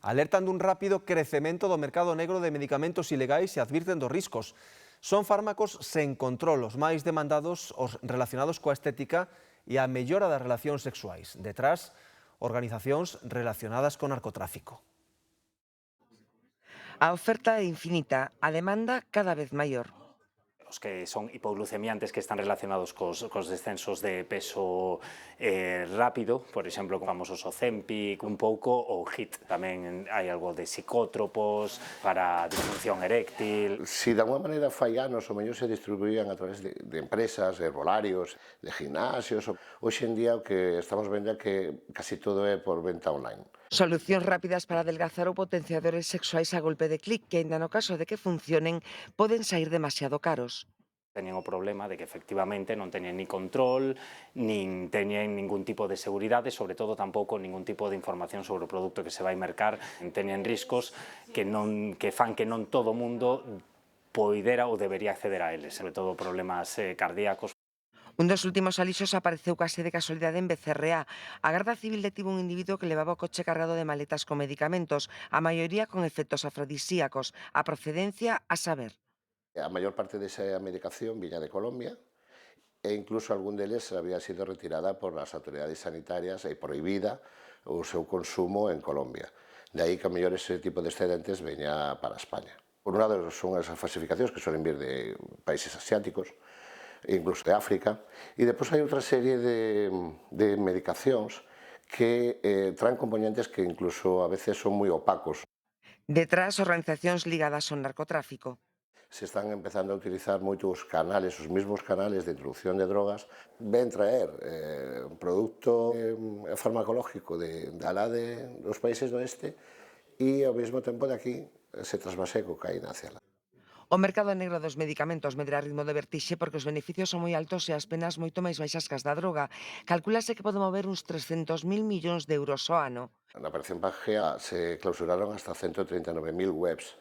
Alertan dun rápido crecemento do mercado negro de medicamentos ilegais e advirten dos riscos. Son fármacos sen control, os máis demandados os relacionados coa estética e a mellora das relacións sexuais. Detrás, organizacións relacionadas co narcotráfico. A oferta é infinita, a demanda cada vez maior. Os que son hipoglucemiantes que están relacionados cos descensos de peso rápido, por exemplo, con famosos Ozempic, un pouco o HIIT. Tamén hai algo de psicótropos para disfunción eréctil. Si de alguma maneira fai anos o mellor se distribuían a través de empresas, de herbolarios, de gimnasios, hoxe en día o que estamos vendo é que casi todo é por venta online. Solucións rápidas para adelgazar ou potenciadores sexuais a golpe de clic que, aínda no caso de que funcionen, poden saír demasiado caros. Teñen o problema de que efectivamente non teñen ni control, nin teñen ningún tipo de seguridade, sobre todo tampouco ningún tipo de información sobre o produto que se vai mercar. Teñen riscos que fan que non todo o mundo poidera ou debería acceder a eles, sobre todo problemas cardíacos. Un dos últimos alixos apareceu case de casualidade en Becerreá. A Garda Civil detivo un individuo que levaba o coche cargado de maletas con medicamentos, a maioría con efectos afrodisíacos. A procedencia a saber. A maior parte desa medicación viña de Colombia e incluso algún deles había sido retirada por as autoridades sanitarias e prohibida o seu consumo en Colombia. De aí que a mellor ese tipo de excedentes veña para España. Por un lado son as falsificacións que suelen vir de países asiáticos, incluso de África, e depois hai outra serie de medicacións que traen componentes que incluso a veces son moi opacos. Detrás, organizacións ligadas ao narcotráfico. Se están empezando a utilizar moitos canales, os mesmos canales de introducción de drogas, ven traer un produto farmacológico de alá dos países do oeste e ao mesmo tempo de aquí se trasvase cocaína hacia lá. O mercado negro dos medicamentos medra a ritmo de vertixe porque os beneficios son moi altos e as penas moito máis baixas que as da droga. Calcúlase que pode mover uns 300.000 millóns de euros ao ano. Na Operación Pangea se clausuraron hasta 139.000 webs.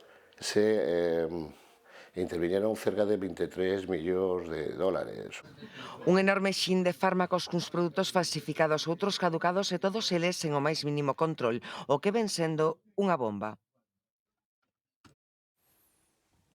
Intervinieron cerca de 23 millóns de dólares. Un enorme xin de fármacos cuns produtos falsificados, outros caducados e todos eles sen o máis mínimo control, o que ven sendo unha bomba.